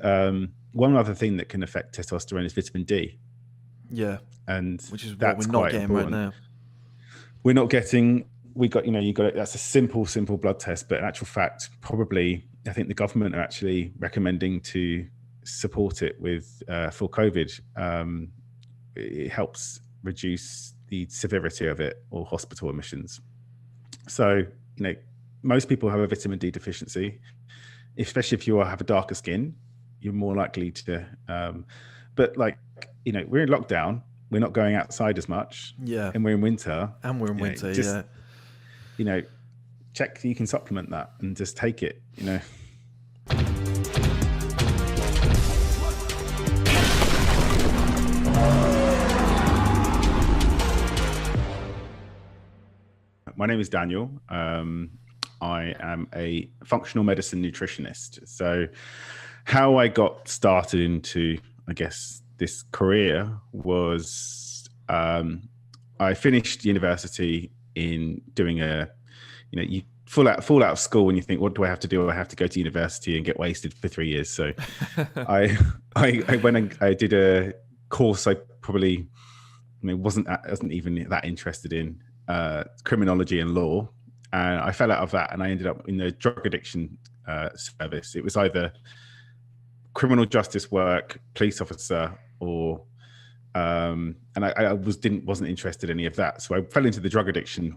One other thing that can affect testosterone is vitamin D, Yeah, and which is what we're that's not quite getting right important. now. We're not getting. We got, you got it. That's a simple blood test, but in actual fact, probably I think the government are actually recommending to support it with for COVID. It helps reduce the severity of it or hospital admissions. So, most people have a vitamin D deficiency, especially if you have a darker skin, you're more likely to. But we're in lockdown, we're not going outside as much, Yeah, and we're in winter. and we're in winter. Just Yeah, check that you can supplement that and just take it. My name is Daniel. I am a functional medicine nutritionist. So how I got started into, I guess, this career was I finished university in doing you fall out of school and you think, what do I have to do? I have to go to university and get wasted for 3 years. So I went and I did a course I probably wasn't even that interested in, criminology and law. And I fell out of that and I ended up in the drug addiction service. It was either criminal justice work, police officer, or and I wasn't interested in any of that. So I fell into the drug addiction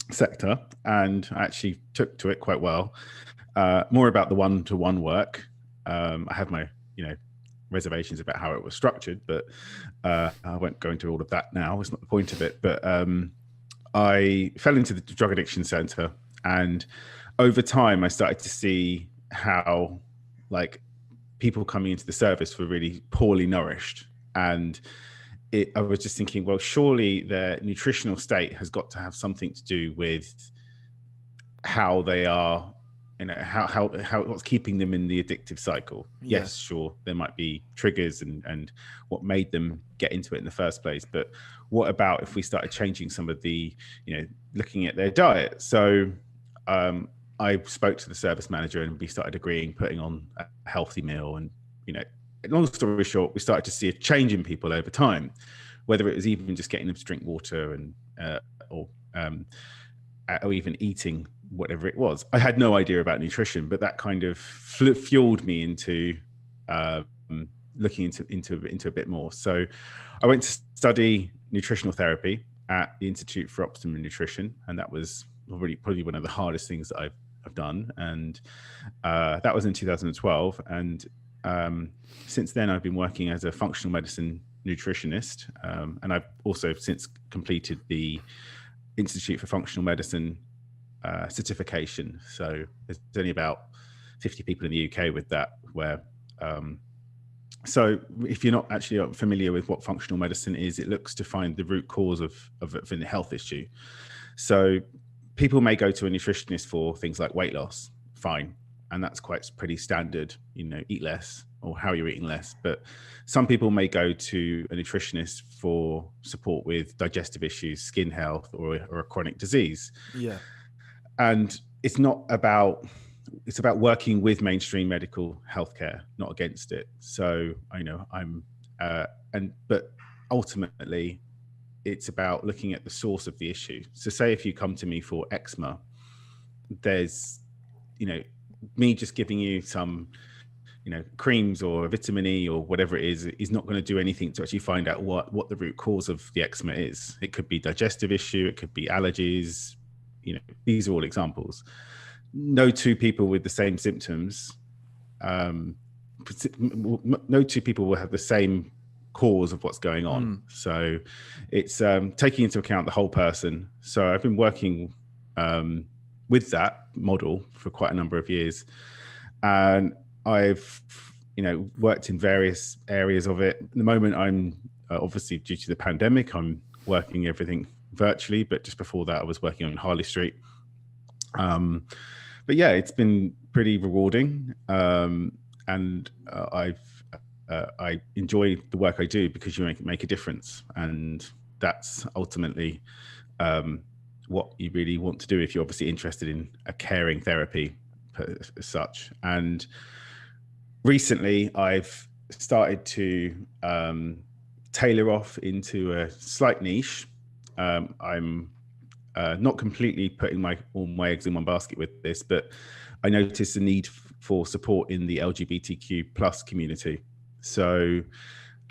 sector and I actually took to it quite well. More about the one-to-one work. I have my reservations about how it was structured, but I won't go into all of that now. It's not the point of it. But I fell into the drug addiction center, and over time I started to see how people coming into the service were really poorly nourished. And I was just thinking, well, surely their nutritional state has got to have something to do with how they are, how what's keeping them in the addictive cycle. Yeah. Yes, sure, there might be triggers and what made them get into it in the first place, but what about if we started changing some of the, looking at their diet? So I spoke to the service manager and we started agreeing, putting on a healthy meal. And, long story short, we started to see a change in people over time, whether it was even just getting them to drink water and or even eating whatever it was. I had no idea about nutrition, but that kind of fueled me into looking into a bit more. So I went to study nutritional therapy at the Institute for Optimum Nutrition, and that was probably one of the hardest things that I've done. And that was in 2012. And since then, I've been working as a functional medicine nutritionist, and I've also since completed the Institute for Functional Medicine certification. So there's only about 50 people in the UK with that, where so if you're not actually familiar with what functional medicine is, it looks to find the root cause of a health issue. So people may go to a nutritionist for things like weight loss, fine, and that's pretty standard, eat less or how you're eating less. But some people may go to a nutritionist for support with digestive issues, skin health, or a chronic disease. Yeah. And it's about working with mainstream medical healthcare, not against it. So but ultimately it's about looking at the source of the issue. So say if you come to me for eczema, there's, me just giving you some, creams or vitamin E or whatever it is not going to do anything to actually find out what the root cause of the eczema is. It could be digestive issue, it could be allergies. These are all examples. No two people with the same symptoms, no two people will have the same cause of what's going on. So it's taking into account the whole person. So I've been working with that model for quite a number of years, and I've worked in various areas of it. At the moment, I'm obviously, due to the pandemic, I'm working everything virtually, but just before that I was working on Harley Street. But yeah, it's been pretty rewarding, and I enjoy the work I do because you make a difference, and that's ultimately what you really want to do if you're obviously interested in a caring therapy as such. And recently I've started to tailor off into a slight niche. I'm not completely putting all my eggs in one basket with this, but I noticed the need for support in the LGBTQ plus community. So,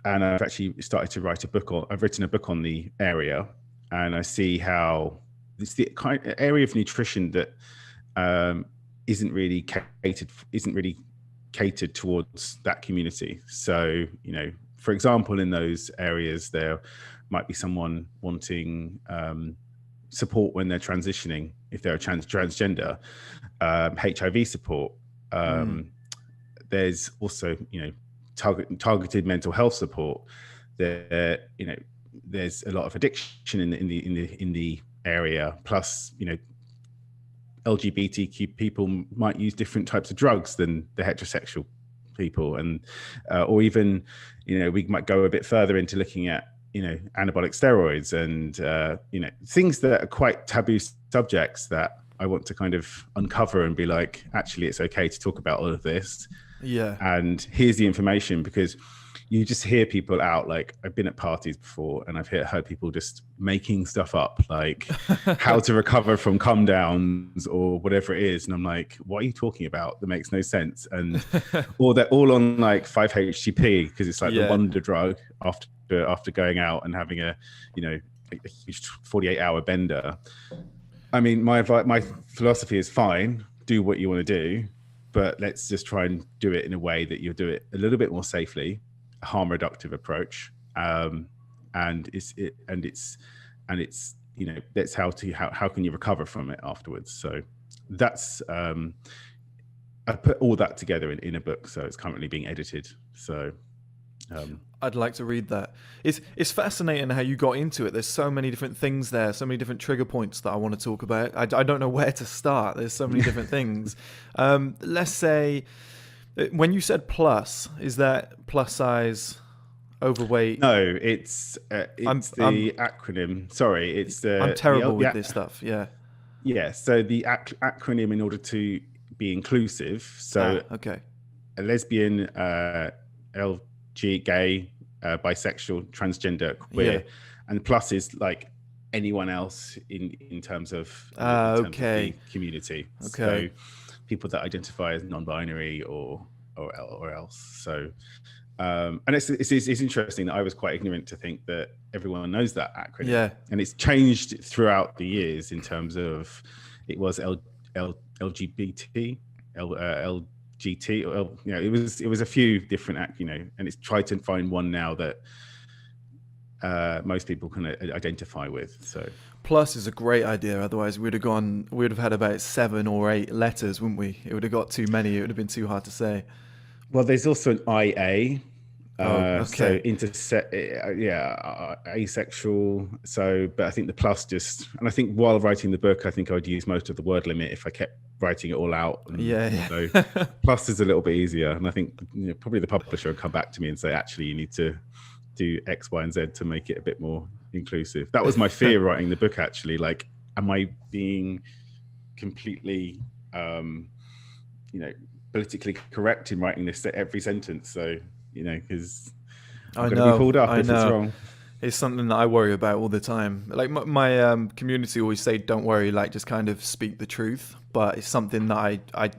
and I've actually started to write a book on. I've written a book on the area, and I see how it's the kind of area of nutrition that isn't really catered towards that community. So, you know, for example, in those areas, there might be someone wanting support when they're transitioning, if they're a transgender, HIV support. There's also, you know, targeted mental health support. There, you know, there's a lot of addiction in the area. Plus, you know, LGBTQ people might use different types of drugs than the heterosexual people, and or even, you know, we might go a bit further into looking at, you know, anabolic steroids and you know, things that are quite taboo subjects that I want to kind of uncover and be like, actually, it's okay to talk about all of this. Yeah. And here's the information, because you just hear people out. Like, I've been at parties before and I've heard people just making stuff up, like how to recover from come downs or whatever it is. And I'm like, what are you talking about? That makes no sense. And or they're all on like 5-HTP because it's like the wonder drug after going out and having a, you know, a huge 48-hour bender. I mean, my philosophy is fine, do what you want to do, but let's just try and do it in a way that you'll do it a little bit more safely, a harm reductive approach, and it's you know, that's how can you recover from it afterwards. So that's I put all that together in a book, so it's currently being edited. So I'd like to read that. It's fascinating how you got into it. There's so many different things there, so many different trigger points that I want to talk about. I don't know where to start. There's so many different things. Let's say, when you said plus, is that plus size, overweight? No, it's the acronym. Sorry, it's the. I'm terrible with this stuff. Yeah. Yeah. So the acronym, in order to be inclusive. So okay. A lesbian, gay, bisexual, transgender, queer, and plus is like anyone else in terms of, the community. Okay. So people that identify as non-binary or else. So and it's interesting that I was quite ignorant to think that everyone knows that acronym. Yeah. And it's changed throughout the years in terms of, it was LGBT, GT, or, you know, it was a few different you know, and it's tried to find one now that most people can identify with. So plus is a great idea. Otherwise we'd have had about 7 or 8 letters, wouldn't we? It would have got too many. It would have been too hard to say. Well, there's also an IA. Okay. So asexual. So, but I think the plus and I think while writing the book, I think I'd use most of the word limit if I kept writing it all out. So plus is a little bit easier. And I think, you know, probably the publisher will come back to me and say, actually, you need to do X, Y, and Z to make it a bit more inclusive. That was my fear writing the book, actually. Like, am I being completely, you know, politically correct in writing this every sentence? So, you know, because I'm going to be pulled up if it's wrong. It's something that I worry about all the time. Like my community always say, don't worry, like just kind of speak the truth. But it's something that I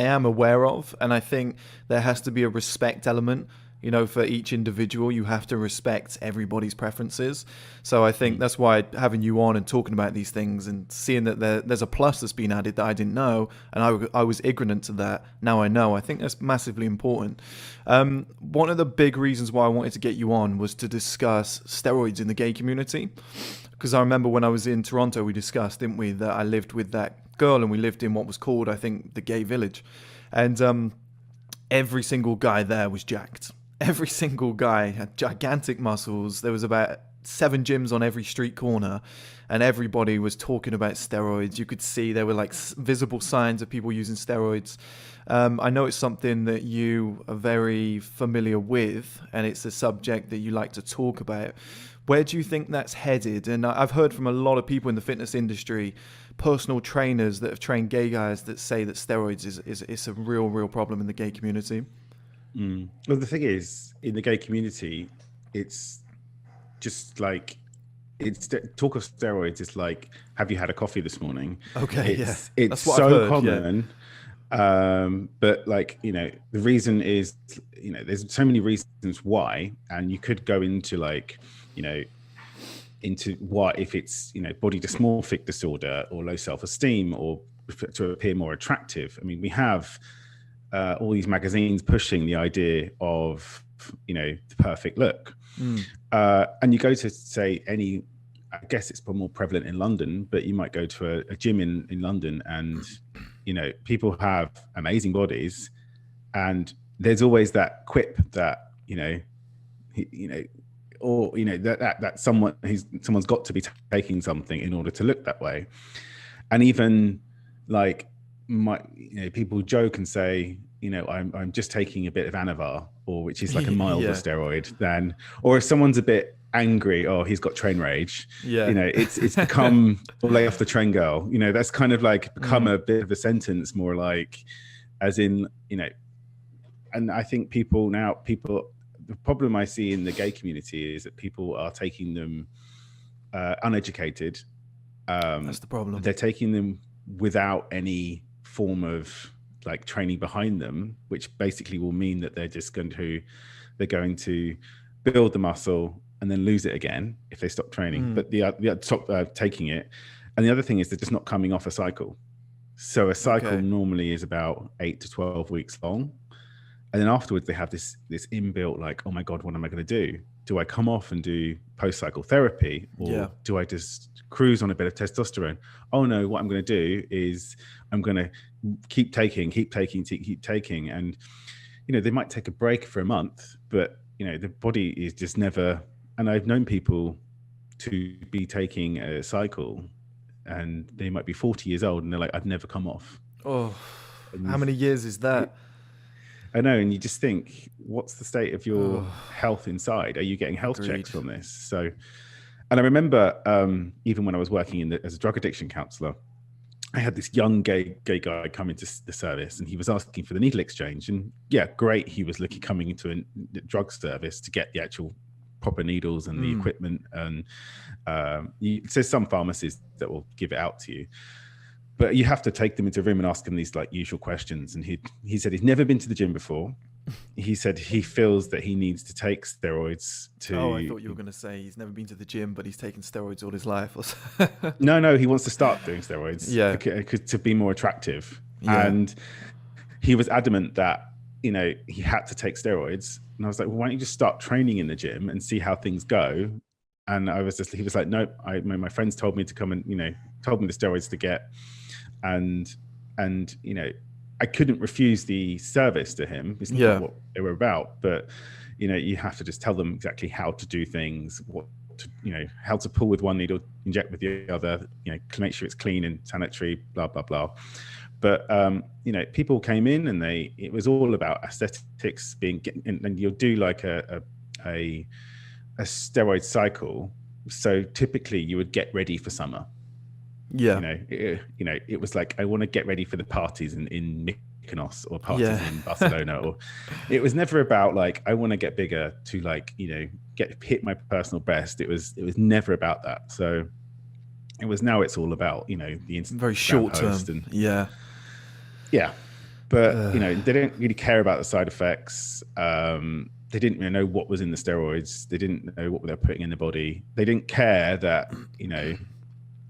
am aware of. And I think there has to be a respect element. You know, for each individual, you have to respect everybody's preferences. So I think that's why having you on and talking about these things and seeing that there's a plus that's been added that I didn't know, and I was ignorant to that. Now I know. I think that's massively important. One of the big reasons why I wanted to get you on was to discuss steroids in the gay community. Because I remember when I was in Toronto, we discussed, didn't we, that I lived with that girl and we lived in what was called, I think, the gay village. And every single guy there was jacked. Every single guy had gigantic muscles. There was about 7 gyms on every street corner, and everybody was talking about steroids. You could see there were like visible signs of people using steroids. I know it's something that you are very familiar with, and it's a subject that you like to talk about. Where do you think that's headed? And I've heard from a lot of people in the fitness industry, personal trainers that have trained gay guys, that say that steroids is a real problem in the gay community. Well, the thing is, in the gay community, it's just like talk of steroids is like, have you had a coffee this morning? Okay, yeah, It's that's what I've so heard. Yeah. common. But like, the reason is, there's so many reasons why, and you could go into like, you know, into what if it's, body dysmorphic disorder or low self-esteem, or to appear more attractive. I mean, we have all these magazines pushing the idea of, the perfect look. And you go to, say, I guess it's more prevalent in London, but you might go to a gym in London, and people have amazing bodies, and there's always that quip that that someone's got to be taking something in order to look that way. And even like people joke and say, I'm just taking a bit of Anavar, or which is like a milder steroid or if someone's a bit angry, oh, he's got train rage. It's become or lay off the train girl. That's kind of like become a bit of a sentence, more like, as in, and I think the problem I see in the gay community is that people are taking them uneducated. That's the problem. They're taking them without any form of like training behind them, which basically will mean that they're going to build the muscle and then lose it again if they stop training. But stop taking it. And the other thing is they're just not coming off a cycle. So a cycle normally is about 8 to 12 weeks long. And then afterwards they have this inbuilt like, oh my God, what am I going to do? Do I come off and do post-cycle therapy, or do I just cruise on a bit of testosterone? Oh no, what I'm going to do is I'm going to keep taking. And, they might take a break for a month, but, the body is just never, and I've known people to be taking a cycle and they might be 40 years old and they're like, I've never come off. Oh, how many years is that? I know, and you just think, what's the state of your health inside? Are you getting health checks from this? So, and I remember even when I was working as a drug addiction counselor, I had this young gay guy come into the service, and he was asking for the needle exchange. And yeah, great, he was coming into a drug service to get the actual proper needles and the equipment. And there's some pharmacies that will give it out to you. But you have to take them into a room and ask them these like usual questions. And he said he's never been to the gym before. He said he feels that he needs to take steroids to... Oh, I thought you were going to say he's never been to the gym, but he's taken steroids all his life. No, he wants to start doing steroids to be more attractive. Yeah. And he was adamant that, he had to take steroids. And I was like, well, why don't you just start training in the gym and see how things go? And he was like, nope, my friends told me to come and, told me the steroids to get. And I couldn't refuse the service to him. It's not what they were about, but you have to just tell them exactly how to do things, how to pull with one needle, inject with the other, make sure it's clean and sanitary, blah blah blah. But people came in and it was all about aesthetics and you'll do like a steroid cycle. So typically you would get ready for summer. Yeah. It was like, I want to get ready for the parties in Mykonos or parties in Barcelona, or it was never about like, I want to get bigger to like, hit my personal best. It was never about that. So now it's all about, the Instagram very short term. But they don't really care about the side effects. They didn't really know what was in the steroids. They didn't know what they were putting in the body. They didn't care that,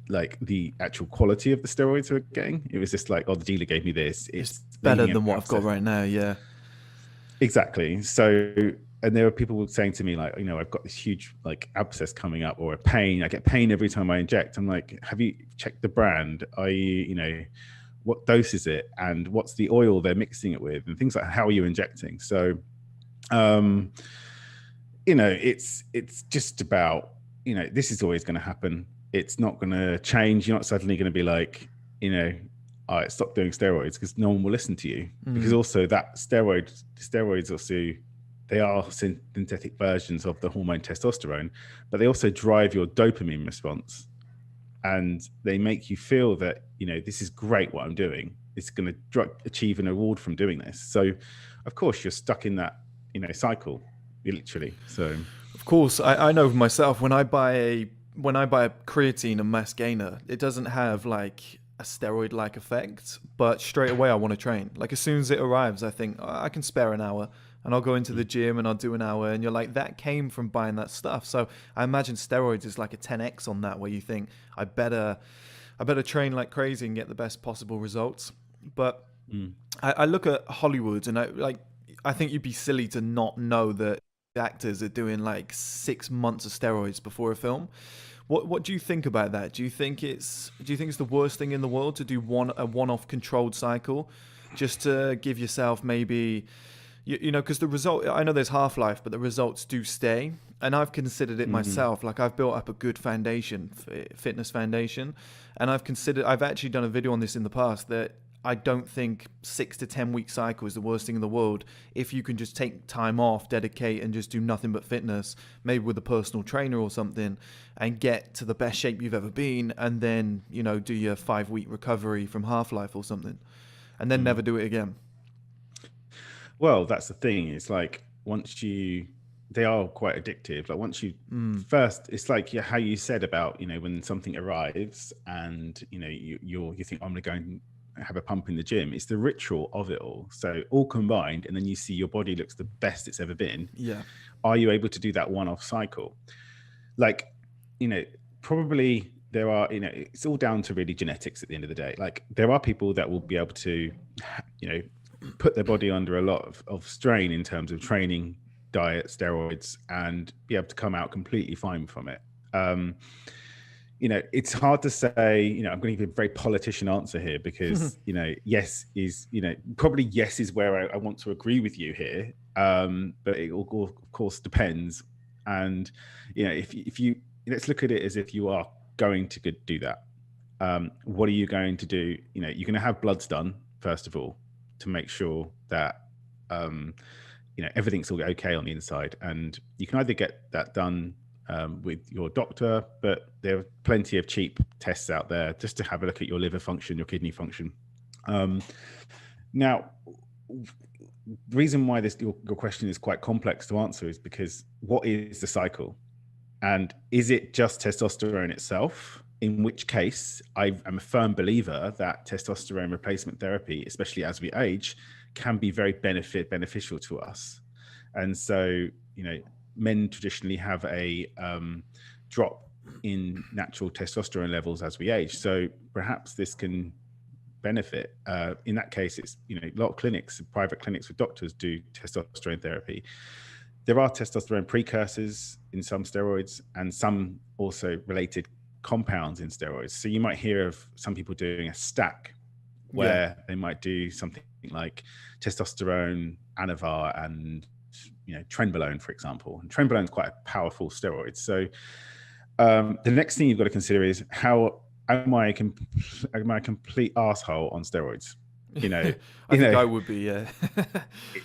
like the actual quality of the steroids we were getting. It was just like, oh, the dealer gave me this. It's better than what I've got right now. Yeah, exactly. So, and there were people saying to me like, I've got this huge like abscess coming up or a pain. I get pain every time I inject. I'm like, have you checked the brand? What dose is it? And what's the oil they're mixing it with? And things like, how are you injecting? So, it's just about, this is always going to happen. It's not going to change. You're not suddenly going to be like, stop doing steroids, because no one will listen to you. Because also that steroids also, they are synthetic versions of the hormone testosterone, but they also drive your dopamine response. And they make you feel that, this is great what I'm doing. It's going to achieve an reward from doing this. So of course you're stuck in that, cycle, literally. So Of course, I know myself when I buy a creatine and mass gainer, it doesn't have like a steroid like effect, but straight away I want to train. Like as soon as it arrives, I think, "Oh, I can spare an hour and I'll go into the gym and I'll do an hour," and you're like, that came from buying that stuff. So I imagine steroids is like a 10x on that, where you think I better train like crazy and get the best possible results. But I look at Hollywood and I think you'd be silly to not know that actors are doing like 6 months of steroids before a film. What do you think about that? Do you think it's the worst thing in the world to do a one-off controlled cycle, just to give yourself maybe, because the result, I know there's half-life, but the results do stay. And I've considered it myself. Like I've built up a good foundation, fitness foundation, and I've actually done a video on this in the past, that I don't think 6 to 10 week cycle is the worst thing in the world if you can just take time off, dedicate, and just do nothing but fitness, maybe with a personal trainer or something, and get to the best shape you've ever been, and then, do your 5 week recovery from half-life or something, and then never do it again. Well, that's the thing. It's like they are quite addictive. Like once you first, it's like how you said about, when something arrives and, you think, I'm going to go and have a pump in the gym. It's the ritual of it all. So all combined, and then you see your body looks the best it's ever been. Yeah. Are you able to do that one-off cycle? Like, probably there are, it's all down to really genetics at the end of the day. Like there are people that will be able to, put their body under a lot of strain in terms of training, diet, steroids, and be able to come out completely fine from it. It's hard to say, I'm going to give a very politician answer here because, yes is where I want to agree with you here. But it all, of course, depends. And, if you, let's look at it as if you are going to do that. What are you going to do? You're going to have bloods done, first of all, to make sure that, everything's all okay on the inside. And you can either get that done with your doctor, but there are plenty of cheap tests out there just to have a look at your liver function, your kidney function. Now, the reason why your question is quite complex to answer is because what is the cycle? And is it just testosterone itself? In which case, I am a firm believer that testosterone replacement therapy, especially as we age, can be very beneficial to us. And so, men traditionally have a drop in natural testosterone levels as we age. So perhaps this can benefit. In that case, it's, a lot of clinics, private clinics with doctors do testosterone therapy. There are testosterone precursors in some steroids and some also related compounds in steroids. So you might hear of some people doing a stack where they might do something like testosterone, anavar, and trenbolone, for example. And trenbolone is quite a powerful steroid. So the next thing you've got to consider is how am I a complete asshole on steroids? I think I would be. Yeah.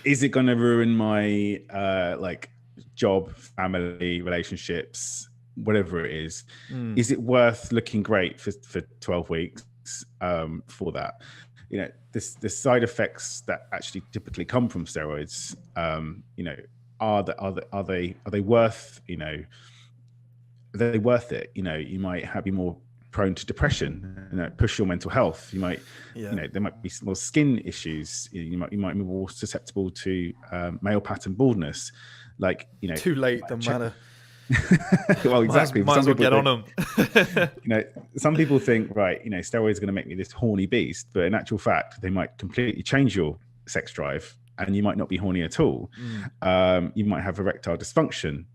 Is it going to ruin my job, family, relationships, whatever it is? Is it worth looking great for 12 weeks for that? The side effects that actually typically come from steroids, are they worth, are they worth it? You might be more prone to depression, push your mental health. You might, there might be more skin issues. You might be more susceptible to male pattern baldness. Too late, doesn't matter. Well, exactly. Might as well get on them. Some people think, right, steroids are going to make me this horny beast, but in actual fact, they might completely change your sex drive, and you might not be horny at all. You might have erectile dysfunction.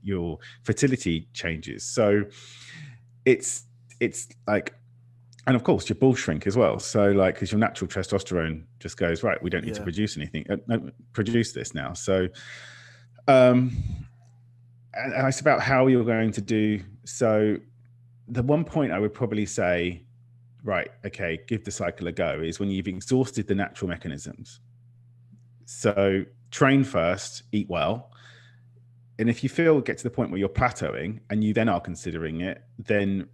Your fertility changes. So it's like, and of course, your balls shrink as well. So because your natural testosterone just goes, right, we don't need to produce anything, produce this now. So, and it's about how you're going to do. So the one point I would probably say, right, okay, give the cycle a go, is when you've exhausted the natural mechanisms. So train first, eat well. And if you get to the point where you're plateauing and you then are considering it, then,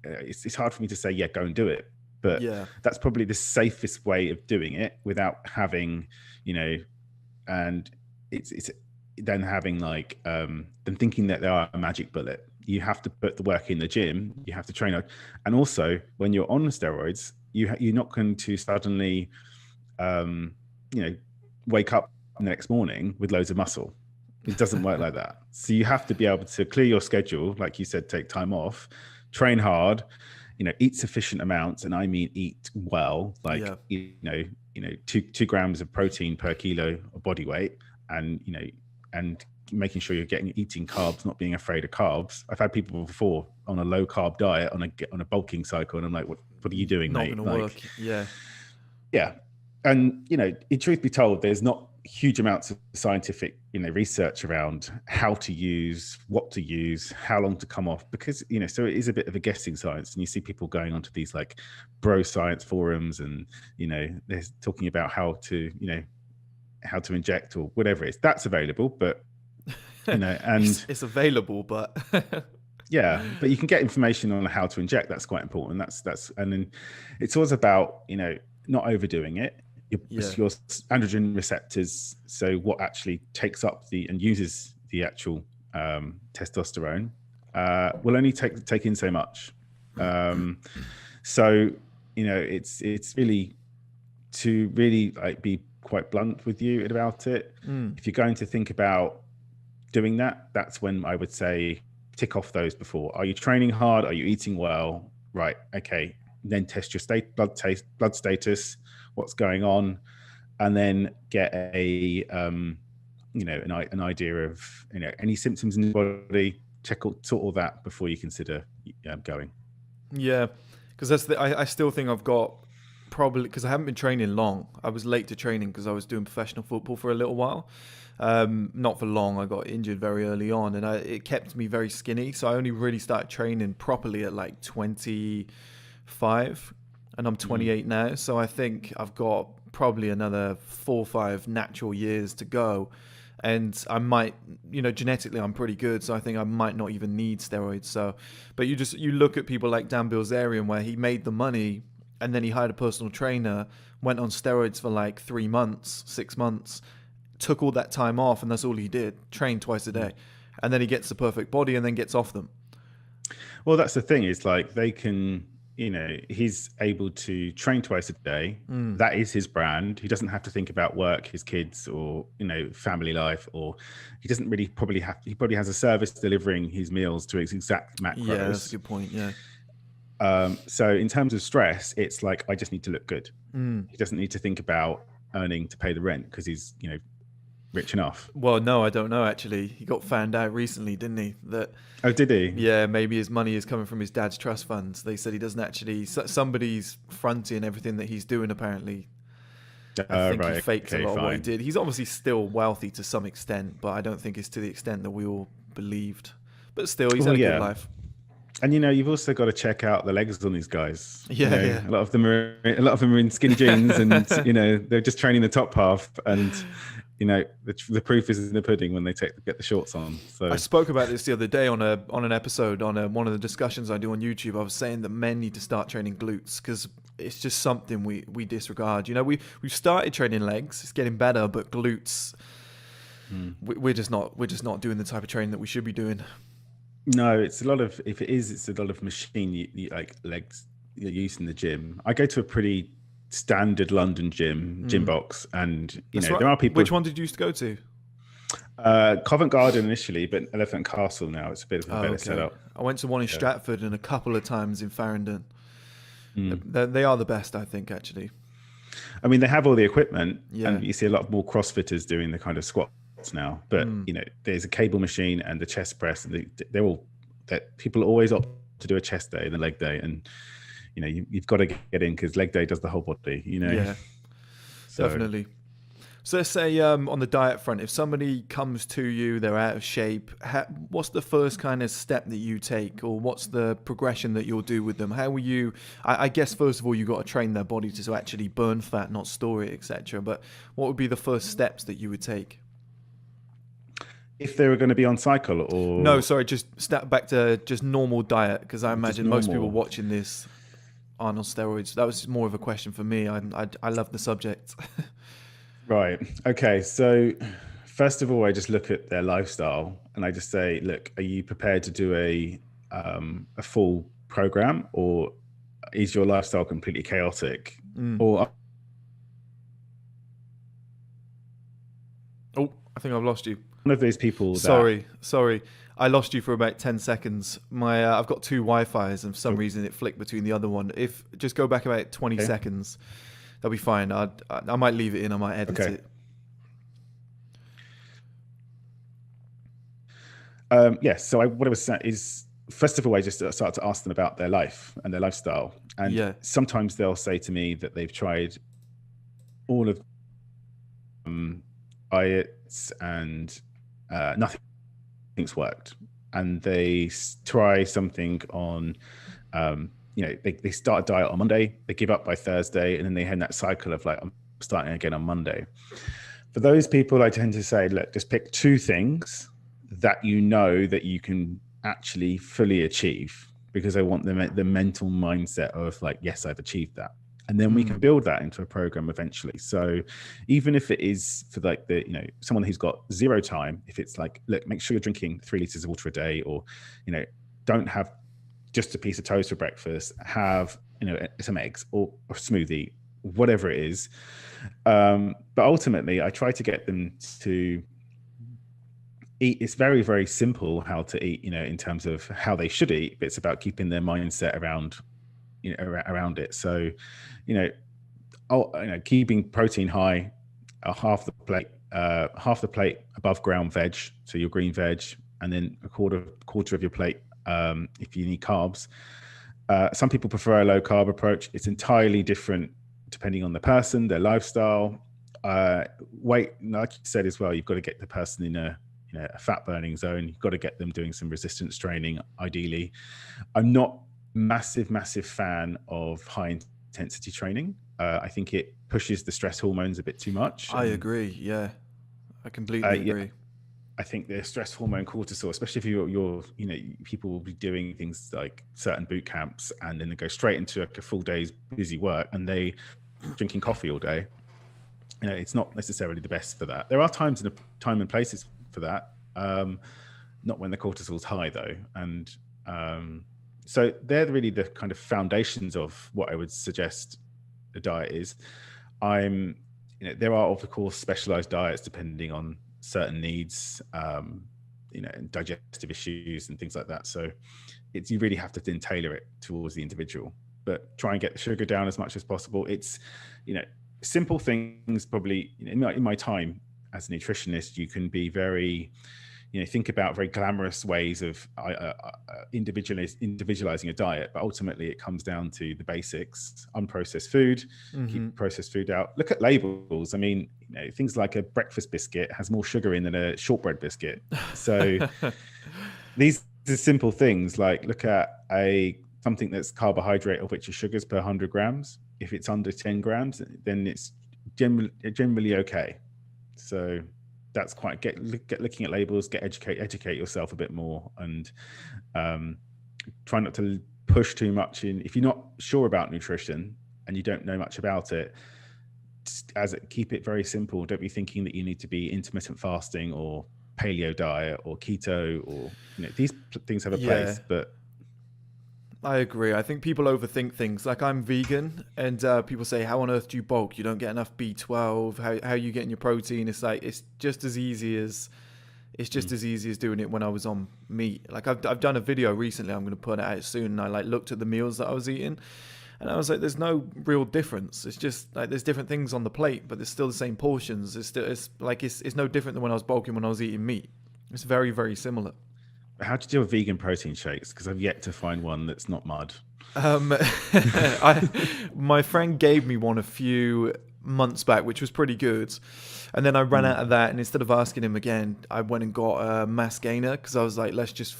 it's hard for me to say, go and do it. but Yeah. that's probably the safest way of doing it without having, and it's then having like then thinking that they are a magic bullet. You have to put the work in the gym, you have to train hard, and also when you're on steroids, you're not going to suddenly wake up the next morning with loads of muscle. It doesn't work like that. So you have to be able to clear your schedule, like you said, take time off, train hard, eat sufficient amounts, and I mean eat well, like 2 grams of protein per kilo of body weight, and and making sure you're eating carbs, not being afraid of carbs. I've had people before on a low carb diet on a bulking cycle, and I'm like, what are you doing, Not mate? gonna work. Yeah. And in truth be told, there's not huge amounts of scientific research around how to use, what to use, how long to come off, because so it is a bit of a guessing science. And you see people going onto these like bro science forums, and they're talking about how to inject or whatever it is. That's available, but and it's available, but yeah, but you can get information on how to inject. That's quite important. That's and then it's always about not overdoing it. Your androgen receptors, so what actually takes up and uses the actual testosterone, will only take in so much. So it's really to really like be quite blunt with you about it. If you're going to think about doing that, that's when I would say tick off those before. Are you training hard? Are you eating well? Right. Okay. Then test your blood status, what's going on, and then get an idea of any symptoms in the body. Sort all that before you consider going. Yeah, because I still think I've got, probably because I haven't been training long. I was late to training because I was doing professional football for a little while. Not for long. I got injured very early on, and it kept me very skinny. So I only really started training properly at like 25, and I'm 28 now. So I think I've got probably another 4 or 5 natural years to go. And I might, genetically I'm pretty good, so I think I might not even need steroids. So, but you look at people like Dan Bilzerian, where he made the money and then he hired a personal trainer, went on steroids for like 3 months, 6 months, took all that time off, and that's all he did, trained twice a day. And then he gets the perfect body and then gets off them. Well, that's the thing, is like they can, he's able to train twice a day. That is his brand. He doesn't have to think about work, his kids, or family life, or he doesn't really he probably has a service delivering his meals to his exact macros. Yeah, that's a good point. Yeah. So in terms of stress, it's like, I just need to look good. He doesn't need to think about earning to pay the rent because he's rich enough. Well, no, I don't know actually. He got found out recently, didn't he? Oh, did he? Yeah, maybe his money is coming from his dad's trust funds. They said he doesn't actually. Somebody's fronting everything that he's doing. Apparently, I think he faked a lot of what he did. He's obviously still wealthy to some extent, but I don't think it's to the extent that we all believed. But still, he's had a good life. And you've also got to check out the legs on these guys. Yeah. A lot of them are in skinny jeans, and they're just training the top half, and the proof is in the pudding when they get the shorts on. So I spoke about this the other day on an episode on one of the discussions I do on YouTube. I was saying that men need to start training glutes because it's just something we disregard. We've started training legs, it's getting better, but glutes, we're just not doing the type of training that we should be doing. No, it's a lot of machine like legs you're using in the gym. I go to a pretty standard London gym box, and there are people. Which one did you used to go to? Covent Garden initially, but Elephant Castle now. It's a bit of a better setup. I went to one in Stratford and a couple of times in Farringdon. They are the best, I think, actually. I mean, they have all the equipment, and you see a lot more CrossFitters doing the kind of squats now. But there's a cable machine and the chest press, and people always opt to do a chest day and a leg day, and you've got to get in because leg day does the whole body. Yeah, definitely. So let's say on the diet front, if somebody comes to you, they're out of shape, what's the first kind of step that you take, or what's the progression that you'll do with them? How will you, I guess first of all, you've got to train their body to actually burn fat, not store it, etc. But what would be the first steps that you would take? If they were going to be on cycle, or... No, sorry, just step back to just normal diet, because I imagine most people watching this aren't on steroids. That was more of a question for me. I love the subject. Right. Okay. So, first of all, I just look at their lifestyle and I just say, look, are you prepared to do a full program, or is your lifestyle completely chaotic? Or Oh, I think I've lost you. one of those people Sorry. I lost you for about 10 seconds. My I've got two Wi-Fis, and for some reason it flicked between the other one. If just go back about 20 seconds, that'll be fine. I might leave it in. I might edit it. Yes. So what I was saying is, first of all, I just start to ask them about their life and their lifestyle. And sometimes they'll say to me that they've tried all of diets and nothing's worked. And they try something on, they start a diet on Monday, they give up by Thursday, and then they have that cycle of like, I'm starting again on Monday. For those people, I tend to say, look, just pick two things that you know that you can actually fully achieve, because I want the mental mindset of like, yes, I've achieved that. And then we can build that into a program eventually. So even if it is for like someone who's got zero time, if it's like, look, make sure you're drinking 3 liters of water a day, or, don't have just a piece of toast for breakfast, have, some eggs or a smoothie, whatever it is. But ultimately I try to get them to eat. It's very, very simple how to eat, in terms of how they should eat, but it's about keeping their mindset around it. So, keeping protein high, half the plate above ground veg, so your green veg, and then a quarter of your plate if you need carbs. Some people prefer a low carb approach. It's entirely different depending on the person, their lifestyle, weight. Like you said as well, you've got to get the person in a fat burning zone. You've got to get them doing some resistance training, ideally. I'm not massive fan of high intensity training. I think it pushes the stress hormones a bit too much. I agree. Yeah, I completely agree. I think the stress hormone cortisol, especially if you're people will be doing things like certain boot camps and then they go straight into like a full day's busy work and they drinking coffee all day. It's not necessarily the best for that. There are time and places for that. Not when the cortisol's high though. And so they're really the kind of foundations of what I would suggest a diet is. There are of course specialized diets depending on certain needs, and digestive issues and things like that. So you really have to then tailor it towards the individual, but try and get the sugar down as much as possible. It's, simple things. Probably in my time as a nutritionist, you can be very, think about very glamorous ways of individualizing a diet, but ultimately it comes down to the basics: unprocessed food, keep processed food out. Look at labels. I mean, things like a breakfast biscuit has more sugar in than a shortbread biscuit. So these are simple things. Like look at something that's carbohydrate of which is sugars per 100 grams. If it's under 10 grams, then it's generally okay. So that's quite get looking at labels, educate yourself a bit more, and try not to push too much in. If you're not sure about nutrition and you don't know much about it, keep it very simple. Don't be thinking that you need to be intermittent fasting or paleo diet or keto, or these things have a place, but I agree. I think people overthink things. Like I'm vegan, and people say, how on earth do you bulk? You don't get enough B12. How are you getting your protein? It's like, it's just as easy as doing it when I was on meat. Like I've done a video recently, I'm going to put it out soon, and I looked at the meals that I was eating, and I was like, there's no real difference. It's just like there's different things on the plate, but there's still the same portions. It's no different than when I was bulking when I was eating meat. It's very, very similar. How do you deal with vegan protein shakes? Because I've yet to find one that's not mud. My friend gave me one a few months back, which was pretty good. And then I ran out of that, and instead of asking him again, I went and got a mass gainer, because I was like, let's just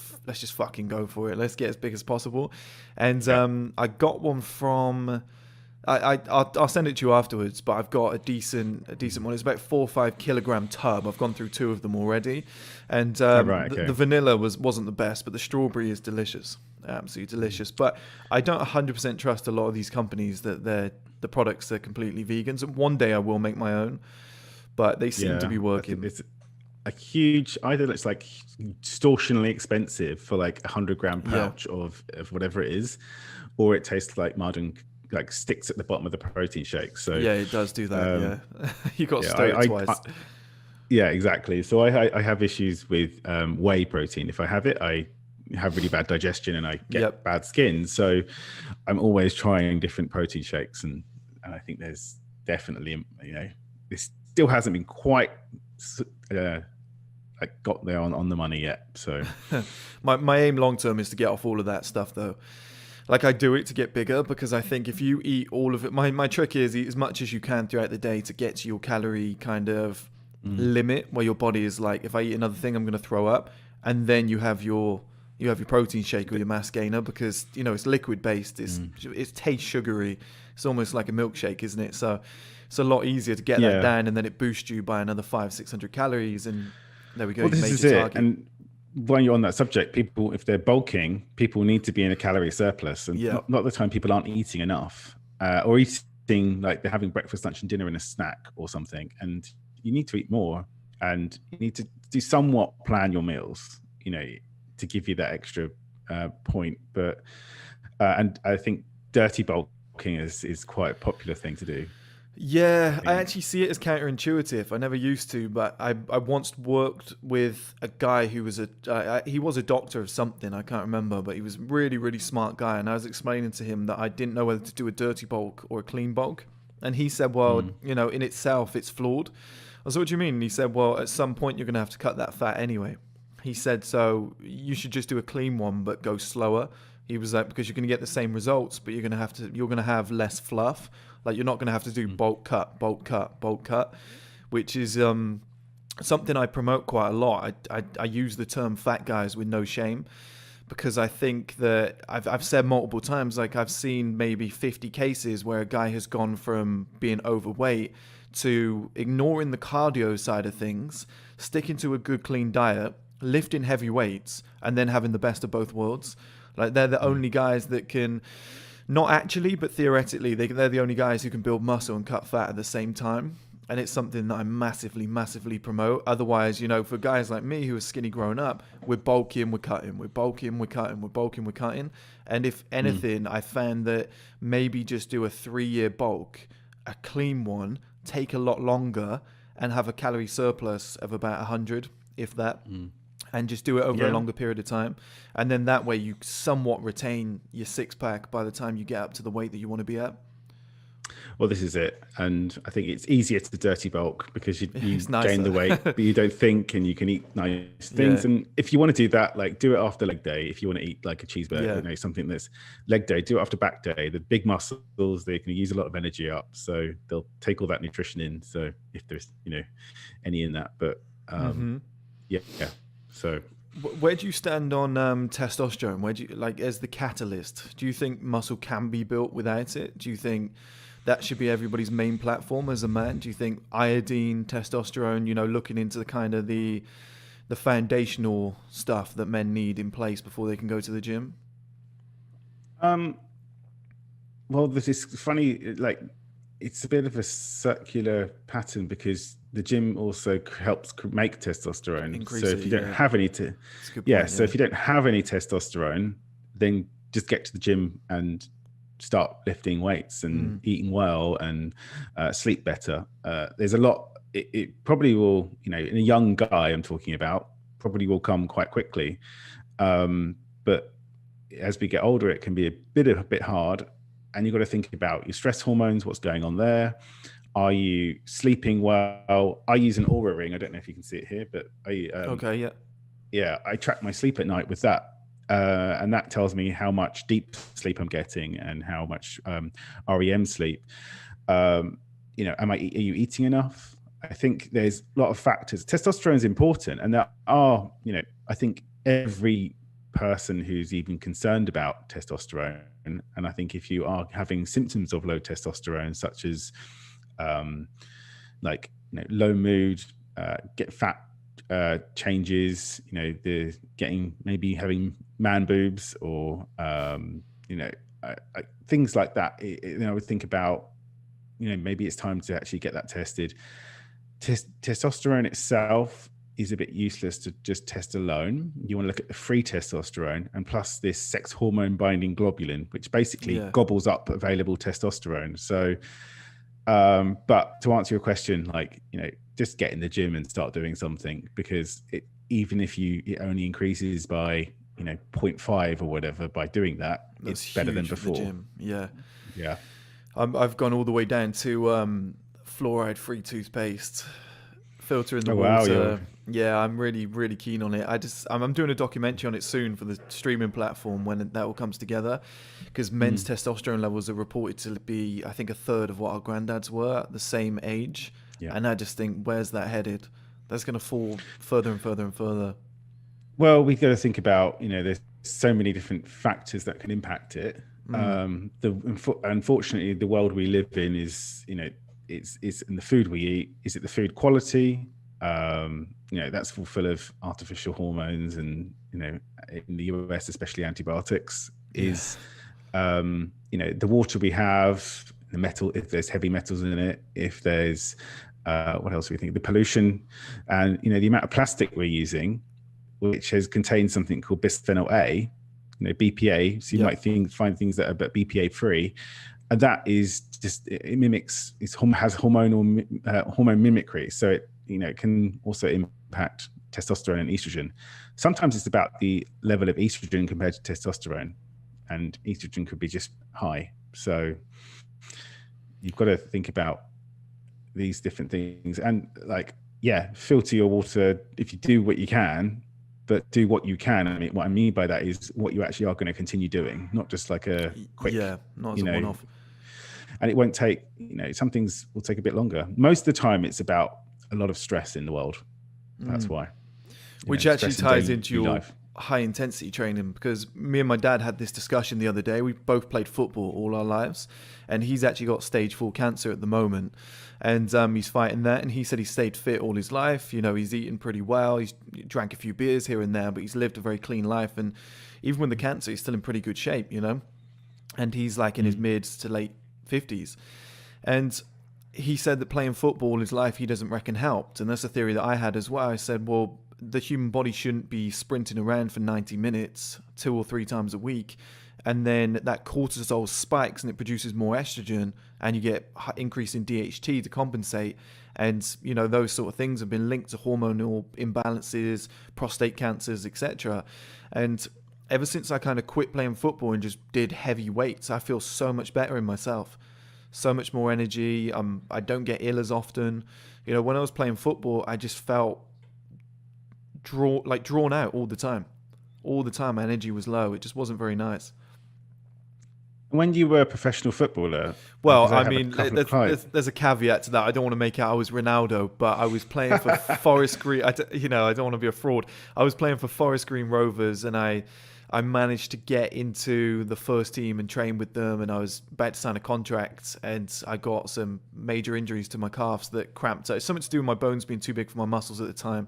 fucking go for it. Let's get as big as possible. And I got one from... I'll send it to you afterwards, but I've got a decent one. It's about 4 or 5 kilogram tub. I've gone through 2 of them already, and the vanilla wasn't the best, but the strawberry is delicious. Absolutely delicious. But I don't 100% trust a lot of these companies that the products are completely vegans. And one day I will make my own, but they seem to Yeah, be I think working. it's a huge, either it's like extortionately expensive for like 100-gram Yeah. pouch of whatever it is, or it tastes like mud and like sticks at the bottom of the protein shake. So Yeah, it does do that. um Yeah. You got to yeah, stir it I twice. yeah, exactly. So I have issues with whey protein. If I have it, I have really bad digestion and I get Yep. bad skin. So I'm always trying different protein shakes, and I think there's definitely, this still hasn't been quite uh, like got there on the money yet. So My aim long term is to get off all of that stuff though. Like I do it to get bigger because I think if you eat all of it, my trick is eat as much as you can throughout the day to get to your calorie kind of limit where your body is like, if I eat another thing, I'm going to throw up, and then you have your protein shake or your mass gainer because it's liquid based. It tastes sugary. It's almost like a milkshake, isn't it? So it's a lot easier to get that yeah, down, and then it boosts you by another 500-600 calories, and there we go. well, You this made is your it. target. And when you're on that subject, people, if they're bulking, people need to be in a calorie surplus, and Yeah. not the time people aren't eating enough, or eating like they're having breakfast, lunch, and dinner in a snack or something, and you need to eat more, and you need to do somewhat plan your meals, to give you that extra point. But and I think dirty bulking is quite a popular thing to do. Yeah, I I think. actually see it as counterintuitive. I never used to, but I once worked with a guy who was he was a doctor of something, I can't remember, but he was a really, really smart guy. And I was explaining to him that I didn't know whether to do a dirty bulk or a clean bulk. And he said, well, in itself, it's flawed. I said, what do you mean? And he said, well, at some point, you're going to have to cut that fat anyway. He said, so you should just do a clean one, but go slower. He was like, because you're going to get the same results, but you're going to have less fluff. Like you're not going to have to do bulk cut, bulk cut, bulk cut, which is something I promote quite a lot. I use the term fat guys with no shame because I think that I've said multiple times, like I've seen maybe 50 cases where a guy has gone from being overweight to ignoring the cardio side of things, sticking to a good clean diet, lifting heavy weights, and then having the best of both worlds. Like they're the only guys that can, not actually, but theoretically, they're the only guys who can build muscle and cut fat at the same time. And it's something that I massively, massively promote. Otherwise, for guys like me who are skinny growing up, we're bulking, we're cutting, we're bulking, we're cutting, we're bulking, we're cutting. And if anything, I found that maybe just do a 3-year bulk, a clean one, take a lot longer, and have a calorie surplus of about 100, if that. And just do it over a Yeah. longer period of time. And then that way you somewhat retain your six pack by the time you get up to the weight that you want to be at. Well, this is it. And I think it's easier to dirty bulk because you It's gain the weight, nicer. but you don't think, and you can eat nice Yeah. things. And if you want to do that, like do it after leg day. If you want to eat like a cheeseburger, Yeah. something that's leg day, do it after back day. The big muscles, they can use a lot of energy up. So they'll take all that nutrition in. So if there's, any in that, but yeah. So Where do you stand on testosterone? Where do you like as the catalyst? Do you think muscle can be built without it? Do you think that should be everybody's main platform as a man? Do you think iodine, testosterone, looking into the kind of the foundational stuff that men need in place before they can go to the gym? well, this is funny. Like, it's a bit of a circular pattern because the gym also helps make testosterone. Increase So it, if you don't yeah. have any, That's a good yeah. point, So if you don't have any testosterone, then just get to the gym and start lifting weights and eating well and sleep better. There's a lot. It probably will, in a young guy I'm talking about, probably will come quite quickly. But as we get older, it can be a bit hard, and you've got to think about your stress hormones, what's going on there. Are you sleeping well? I use an Aura ring. I don't know if you can see it here, but Okay, yeah. I track my sleep at night with that. And that tells me how much deep sleep I'm getting and how much REM sleep. Are you eating enough? I think there's a lot of factors. Testosterone is important, and there are, I think every person who's even concerned about testosterone, and I think if you are having symptoms of low testosterone, such as low mood, get fat changes, the maybe having man boobs or things like that. I would think about, maybe it's time to actually get that tested. Testosterone itself is a bit useless to just test alone. You want to look at the free testosterone and plus this sex hormone binding globulin, which basically gobbles up available testosterone. So, but to answer your question, just get in the gym and start doing something, because even if it only increases by 0.5 or whatever, by doing that, it's better than before. The gym. Yeah. I've gone all the way down to fluoride-free toothpaste, filter in the water. Yeah, I'm really, really keen on it. I'm doing a documentary on it soon for the streaming platform when that all comes together, because men's testosterone levels are reported to be, I think, a third of what our granddads were at the same age. Yeah. And I just think, where's that headed? That's going to fall further and further and further. Well, we've got to think about, there's so many different factors that can impact it. Unfortunately, the world we live in is, it's in the food we eat. Is it the food quality? That's full of artificial hormones, and in the US, especially antibiotics. Is the water we have, the metal, if there's heavy metals in it, if there's what else do we think? The pollution, and the amount of plastic we're using, which has contained something called bisphenol A, BPA. So you might find things that are BPA free, and that is just, it mimics, has hormone mimicry. So it it can also impact testosterone and estrogen. Sometimes it's about the level of estrogen compared to testosterone, and estrogen could be just high. So you've got to think about these different things, and filter your water if you do what you can, but do what you can. I mean, what I mean by that is what you actually are going to continue doing, not just like a quick, not as a one-off. And it won't take, some things will take a bit longer. Most of the time it's about a lot of stress in the world. That's why. Which actually ties into your high intensity training, because me and my dad had this discussion the other day. We both played football all our lives, and he's actually got stage 4 cancer at the moment, and he's fighting that. And he said he stayed fit all his life. He's eaten pretty well. He's drank a few beers here and there, but he's lived a very clean life. And even with the cancer, he's still in pretty good shape, and he's like in his mid to late 50s. And he said that playing football all his life, he doesn't reckon helped. And that's a theory that I had as well. I said, well, the human body shouldn't be sprinting around for 90 minutes 2 or 3 times a week, and then that cortisol spikes and it produces more estrogen, and you get increase in DHT to compensate. And those sort of things have been linked to hormonal imbalances, prostate cancers, etc. And ever since I kind of quit playing football and just did heavy weights, I feel so much better in myself, so much more energy. I don't get ill as often. When I was playing football, I just felt drawn out all the time. My energy was low. It just wasn't very nice. When you were a professional footballer, well, I mean, there's a caveat to that. I don't want to make out I was Ronaldo, but I was playing for Forest Green. I don't want to be a fraud. I was playing for Forest Green Rovers, and I managed to get into the first team and train with them, and I was about to sign a contract, and I got some major injuries to my calves that cramped. It's something to do with my bones being too big for my muscles at the time.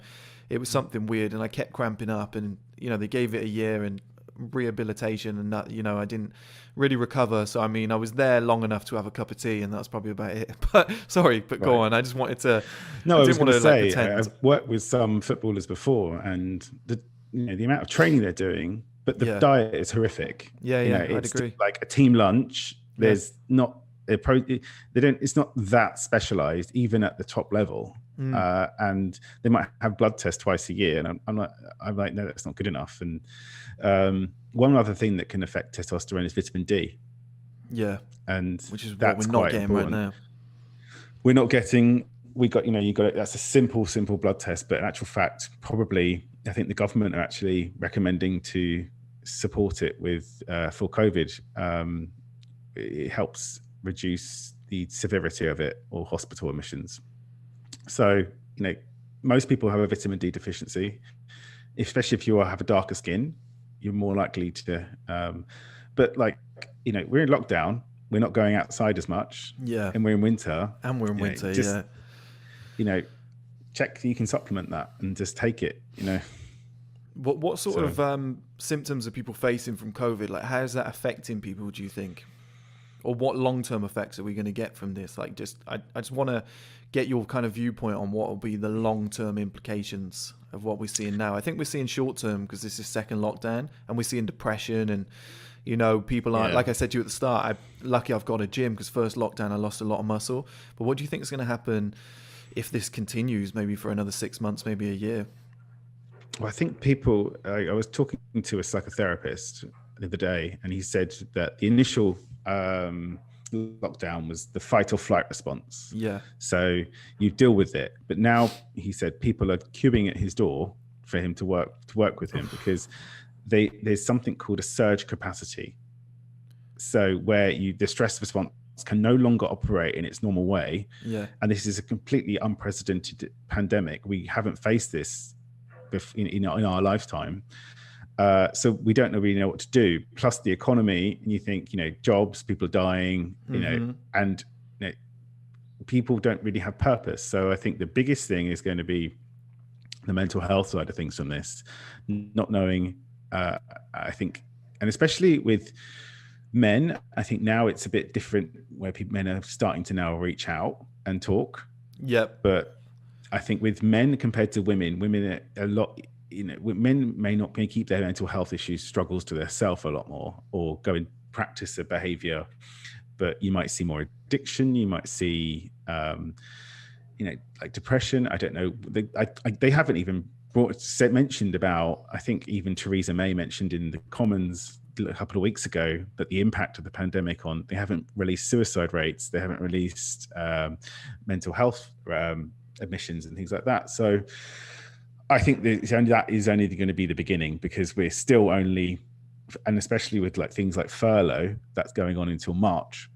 It was something weird, and I kept cramping up, and they gave it a year and rehabilitation, and that, I didn't really recover. So I mean, I was there long enough to have a cup of tea, and that's probably about it. But sorry, go on. I just wanted to. No, I was going to say, I've worked with some footballers before, and the amount of training they're doing, but the diet is horrific. I'd agree. Like a team lunch. There's not it's not that specialized even at the top level. And they might have blood tests twice a year, and I'm like, no, that's not good enough. And one other thing that can affect testosterone is vitamin D. And which is that's what we're not getting important right now. We're not getting. You got it. That's a simple blood test, but in actual fact, probably I think the government are actually recommending to support it with for COVID. It helps reduce the severity of it or hospital admissions. So, most people have a vitamin D deficiency, especially if you have a darker skin, you're more likely to, but we're in lockdown, we're not going outside as much. And we're in winter. Check, you can supplement that and just take it, What sort So of symptoms are people facing from COVID? Like, how is that affecting people, do you think? Or what long-term effects are we going to get from this? Like, I just want to get your kind of viewpoint on what will be the long-term implications of what we're seeing now. I think we're seeing short-term because this is second lockdown, and we're seeing depression and, you know, people are, yeah. like I said to you at the start, lucky I've got a gym because first lockdown I lost a lot of muscle. But what do you think is going to happen if this continues, maybe for another 6 months, maybe a year? Well, I think people, I was talking to a psychotherapist the other day, and he said that the initial lockdown was the fight or flight response. Yeah. So you deal with it. But now he said people are queuing at his door for him to work with him because there's something called a surge capacity. So where the stress response can no longer operate in its normal way. Yeah. And this is a completely unprecedented pandemic. We haven't faced this in our lifetime. So we don't really know what to do. Plus the economy, and you think, you know, jobs, people are dying, you know, and you know, people don't really have purpose. So I think the biggest thing is going to be the mental health side of things from this, not knowing, I think, and especially with men, I think now it's a bit different where men are starting to now reach out and talk. Yep. But I think with men compared to women are a lot, you know, men may not keep their mental health issues, struggles to themselves a lot more, or go and practice a behavior. But you might see more addiction. You might see, you know, like depression. I don't know. They haven't even mentioned about, I think even Theresa May mentioned in the Commons a couple of weeks ago that the impact of the pandemic they haven't released suicide rates. They haven't released mental health admissions and things like that. So I think that is only going to be the beginning, because we're still only, and especially with like things like furlough, that's going on until March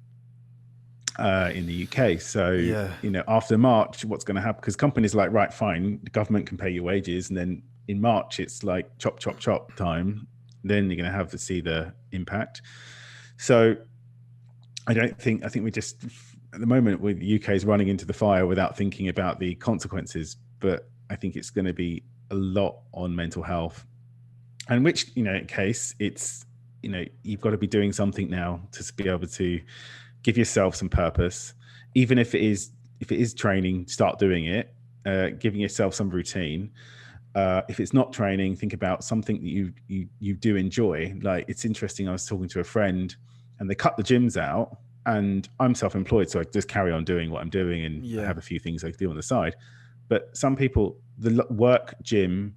in the UK. So, Yeah. you know, after March, what's going to happen? Because companies are like, right, fine, the government can pay your wages. And then in March, it's like chop, chop, chop time. Then you're going to have to see the impact. So I think we just, at the moment, with the UK is running into the fire without thinking about the consequences. But I think it's going to be a lot on mental health, and which, you know, case it's, you know, you've got to be doing something now to be able to give yourself some purpose, even if it is training, start doing it, giving yourself some routine. If it's not training, think about something that you do enjoy. Like, it's interesting, I was talking to a friend and they cut the gyms out, and I'm self-employed, so I just carry on doing what I'm doing, and I have a few things I do on the side. But some people, the work, gym,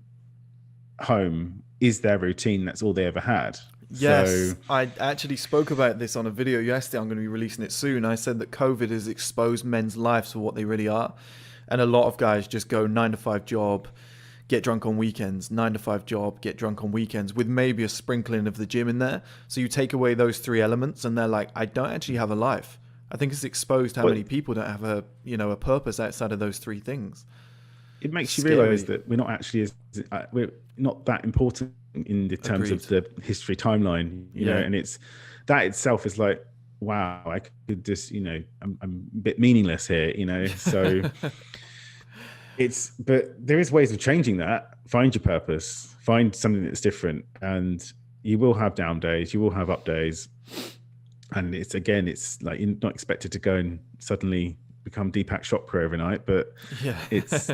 home is their routine. That's all they ever had. Yes, So, I actually spoke about this on a video yesterday. I'm going to be releasing it soon. I said that COVID has exposed men's lives for what they really are. And a lot of guys just go 9-to-5 job, get drunk on weekends, 9-to-5 job, get drunk on weekends, with maybe a sprinkling of the gym in there. So you take away those three elements and they're like, I don't actually have a life. I think it's exposed how many people don't have a purpose outside of those three things. it makes you realize that we're not actually we're not that important in the terms of the history timeline, you know, and it's that itself is like, wow, I could just, you know, I'm a bit meaningless here, you know. So but there is ways of changing that. Find your purpose, find something that's different, and you will have down days, you will have up days. And it's like, you're not expected to go and suddenly become Deepak Chopra overnight, but it's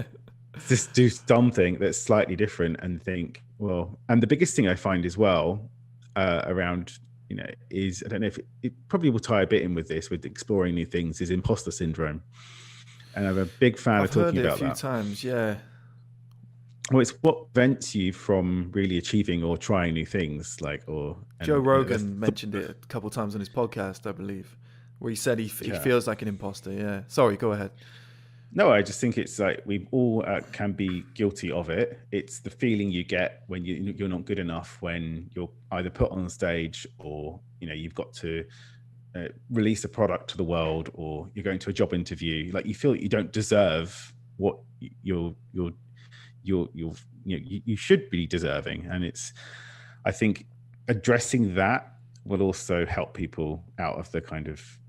just do something that's slightly different and think, well, and the biggest thing I find as well around, you know, is, I don't know if it probably will tie a bit in with this, with exploring new things, is imposter syndrome. And I'm a big fan of talking about that. I've heard it a few times, yeah. Well, it's what prevents you from really achieving or trying new things, Joe Rogan mentioned it a couple of times on his podcast, I believe, where he said he feels like an imposter. Yeah. Sorry, go ahead. No, I just think it's like we all can be guilty of it. It's the feeling you get when you're not good enough, when you're either put on stage, or, you know, you've got to release a product to the world, or you're going to a job interview. Like, you feel that you don't deserve what you should be deserving. And it's, I think addressing that will also help people out of the kind of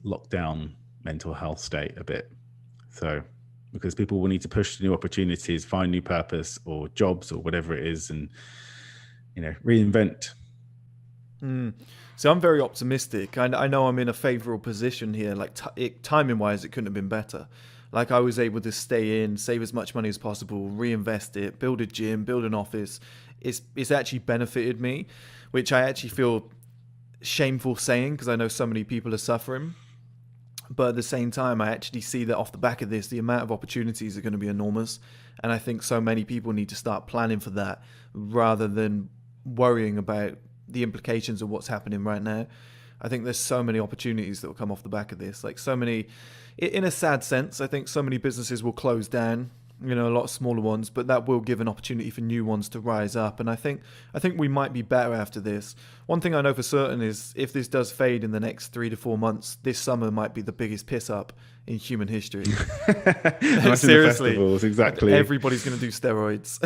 lockdown mental health state a bit. So because people will need to push new opportunities, find new purpose or jobs or whatever it is, and reinvent. So I'm very optimistic. I know I'm in a favorable position here. Like timing wise, it couldn't have been better. Like I was able to stay in, save as much money as possible, reinvest it, build a gym, build an office. It's actually benefited me, which I actually feel shameful saying because I know so many people are suffering. But at the same time, I actually see that off the back of this, the amount of opportunities are going to be enormous. And I think so many people need to start planning for that rather than worrying about the implications of what's happening right now. I think there's so many opportunities that will come off the back of this. Like so many, in a sad sense, I think so many businesses will close down, a lot of smaller ones, but that will give an opportunity for new ones to rise up. And I think we might be better after this. One thing I know for certain is if this does fade in the next 3 to 4 months, this summer might be the biggest piss up in human history. Seriously, festivals, exactly. Everybody's going to do steroids.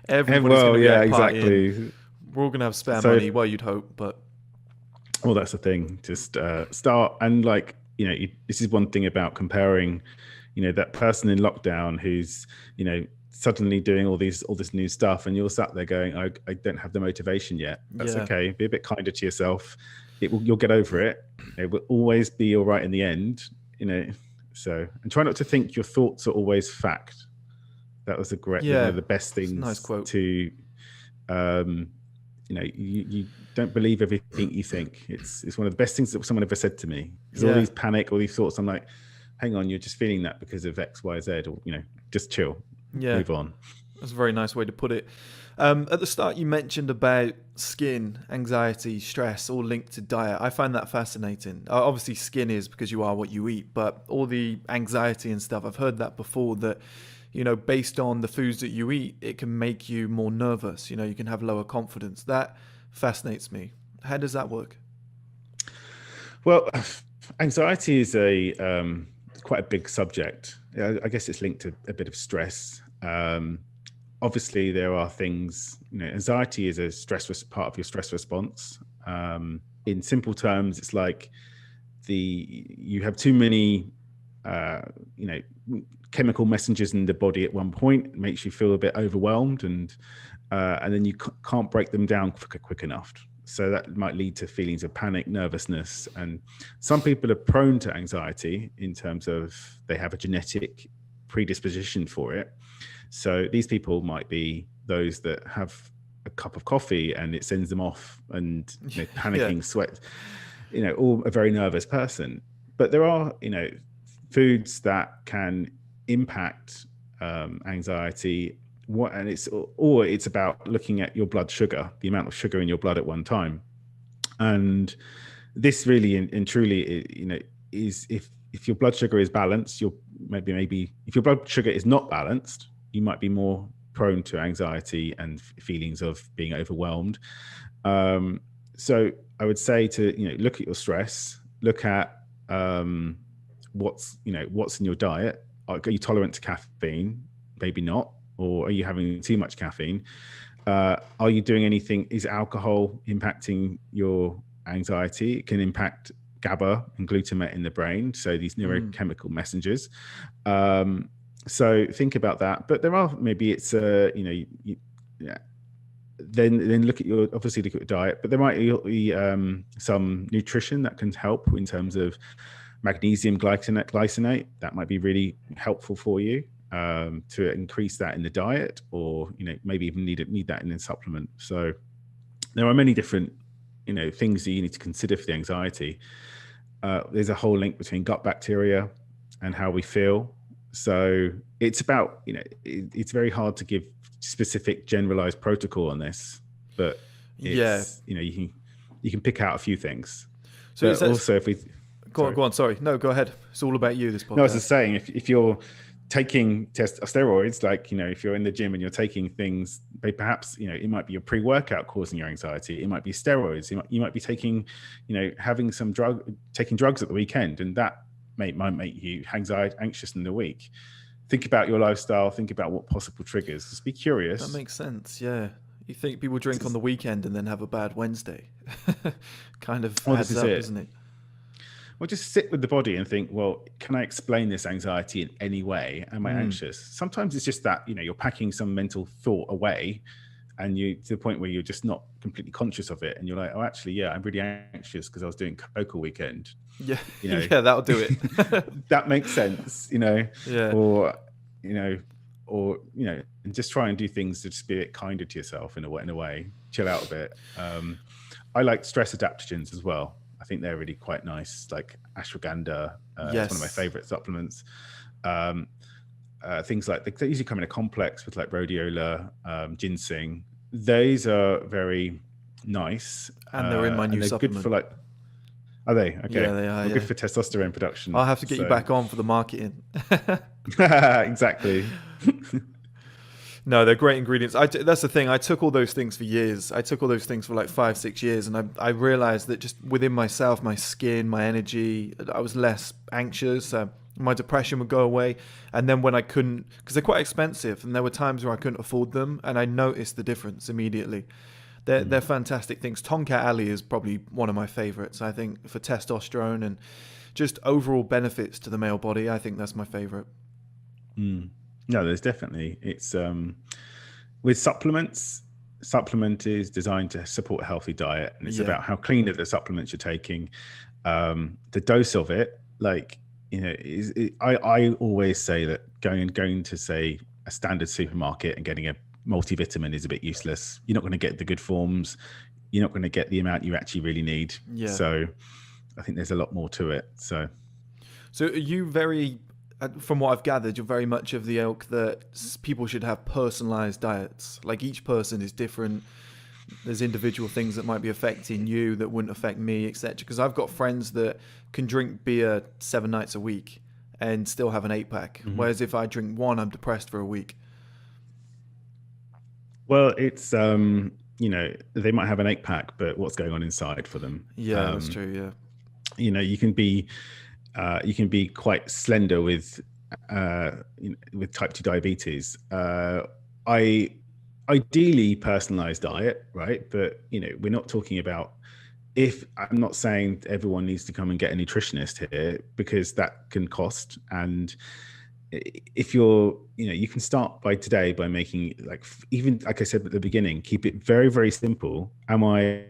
Everybody's going to be out exactly. Partying. We're all going to have spare money. Well, you'd hope, but well, that's the thing. Just start and this is one thing about comparing. That person in lockdown who's, suddenly doing all this new stuff, and you're sat there going, I don't have the motivation yet. That's okay. Be a bit kinder to yourself. You'll get over it. It will always be all right in the end, So, and try not to think your thoughts are always fact. That was one of the best things. Nice quote. To, you don't believe everything you think. It's one of the best things that someone ever said to me. Because all these panic, all these thoughts, I'm like, hang on, you're just feeling that because of X, Y, Z, or just chill, move on. That's a very nice way to put it. At the start, you mentioned about skin, anxiety, stress, all linked to diet. I find that fascinating. Obviously, skin is because you are what you eat, but all the anxiety and stuff, I've heard that before. That based on the foods that you eat, it can make you more nervous. You can have lower confidence. That fascinates me. How does that work? Well, anxiety is quite a big subject. I guess it's linked to a bit of stress. Obviously, there are things. Anxiety is a part of your stress response. In simple terms, it's like you have too many, chemical messengers in the body at one point. It makes you feel a bit overwhelmed, and then you can't break them down quick enough. So that might lead to feelings of panic, nervousness. And some people are prone to anxiety in terms of they have a genetic predisposition for it. So these people might be those that have a cup of coffee and it sends them off and panicking, sweat, all a very nervous person. But there are, foods that can impact anxiety. It's about looking at your blood sugar, the amount of sugar in your blood at one time. And this really and truly, is if your blood sugar is balanced, maybe if your blood sugar is not balanced, you might be more prone to anxiety and feelings of being overwhelmed. So I would say to, look at your stress, look at what's in your diet. Are you tolerant to caffeine? Maybe not. Or are you having too much caffeine? Are you doing anything? Is alcohol impacting your anxiety? It can impact GABA and glutamate in the brain. So these neurochemical messengers. So think about that. But there are, maybe it's, then look at your diet, but there might be some nutrition that can help in terms of magnesium glycinate. That might be really helpful for you. To increase that in the diet, or maybe even need that in a supplement. So there are many different things that you need to consider for the anxiety. There's a whole link between gut bacteria and how we feel. So it's about it's very hard to give specific generalized protocol on this, but it's, you can pick out a few things. So also if we go on, sorry, no, go ahead. It's all about you, this podcast. No, I was just saying, if you're taking steroids, like if you're in the gym and you're taking things, perhaps it might be your pre-workout causing your anxiety. It might be steroids. You might be taking having taking drugs at the weekend, and that might make you anxious in the week. Think about your lifestyle. Think about what possible triggers. Just be curious. That makes sense. Yeah. You think people drink on the weekend and then have a bad Wednesday? Kind of adds up, isn't it? Well, just sit with the body and think, well, can I explain this anxiety in any way? Am I anxious? Sometimes it's just that, you're packing some mental thought away, and you to the point where you're just not completely conscious of it. And you're like, oh, actually, yeah, I'm really anxious because I was doing coke all weekend. Yeah. Yeah, that'll do it. That makes sense, Yeah. or, and just try and do things to just be a bit kinder to yourself in a way, chill out a bit. I like stress adaptogens as well. I think they're really quite nice, like ashwagandha. It's one of my favorite supplements. Things like they usually come in a complex with like rhodiola, ginseng. Those are very nice, and they're in my new supplement. Good for like. Are they? Okay. Yeah, they are. Good for testosterone production. I'll have to get you back on for the marketing. Exactly. No, they're great ingredients. That's the thing. I took all those things for years. I took all those things for like 5-6 years. And I realized that just within myself, my skin, my energy, I was less anxious. My depression would go away. And then when I couldn't, because they're quite expensive, and there were times where I couldn't afford them, and I noticed the difference immediately. They're fantastic things. Tonkat Ali is probably one of my favorites. I think for testosterone and just overall benefits to the male body, I think that's my favorite. No, there's definitely, it's with supplements. Supplement is designed to support a healthy diet, and it's about how clean of the supplements you're taking. The dose of it, like, I always say that going to say a standard supermarket and getting a multivitamin is a bit useless. You're not going to get the good forms. You're not going to get the amount you actually really need. Yeah. So I think there's a lot more to it. So are you very, from what I've gathered, you're very much of the ilk that people should have personalized diets. Like each person is different. There's individual things that might be affecting you that wouldn't affect me, etc. Because I've got friends that can drink beer 7 nights a week and still have an 8-pack. Whereas if I drink one, I'm depressed for a week. Well, it's, they might have an 8-pack, but what's going on inside for them? Yeah, that's true. Yeah. You can be quite slender with type 2 diabetes. Ideally personalized diet, right? But, we're not talking about, I'm not saying everyone needs to come and get a nutritionist here, because that can cost. And if you're, you can start by making, like, even like I said at the beginning, keep it very, very simple. Am I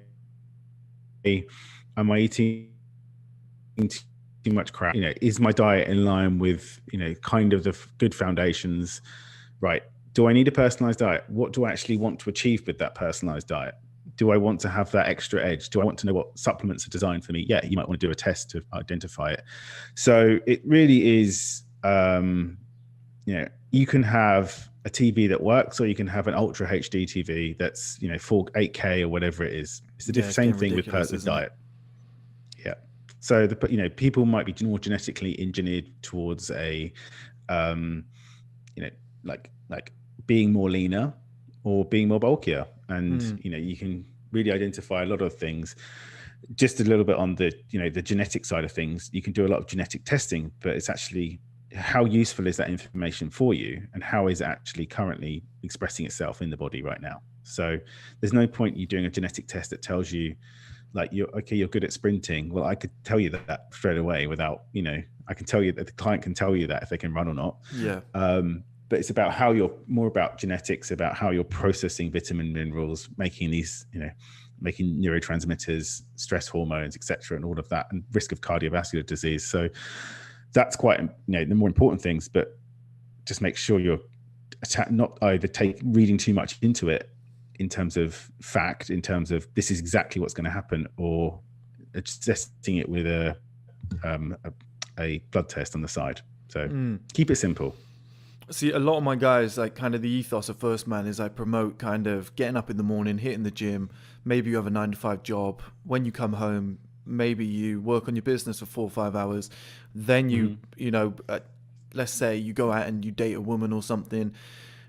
eating too much crap? Is my diet in line with, kind of the good foundations, right? Do I need a personalized diet? What do I actually want to achieve with that personalized diet? Do I want to have that extra edge? Do I want to know what supplements are designed for me? Yeah, you might want to do a test to identify it. So it really is, you can have a TV that works, or you can have an ultra HD TV that's, 8K or whatever it is. It's the same thing with personalized diet. Yeah. So people might be more genetically engineered towards a, like being more leaner or being more bulkier. And, you can really identify a lot of things. Just a little bit on the, the genetic side of things. You can do a lot of genetic testing, but it's actually, how useful is that information for you, and how is it actually currently expressing itself in the body right now? So there's no point you doing a genetic test that tells you, like, you're good at sprinting. Well, I could tell you that straight away without, I can tell you that the client can tell you that if they can run or not. Yeah. But it's about how you're more about genetics, about how you're processing vitamin, minerals, making these, making neurotransmitters, stress hormones, etc., and all of that, and risk of cardiovascular disease. So that's quite, the more important things. But just make sure you're not either reading too much into it in terms of fact, in terms of this is exactly what's going to happen, or just testing it with a blood test on the side. So keep it simple. See, a lot of my guys, like, kind of the ethos of 1STMAN is I promote kind of getting up in the morning, hitting the gym. Maybe you have a 9-to-5 job. When you come home, maybe you work on your business for 4 or 5 hours. Then you, let's say you go out and you date a woman or something.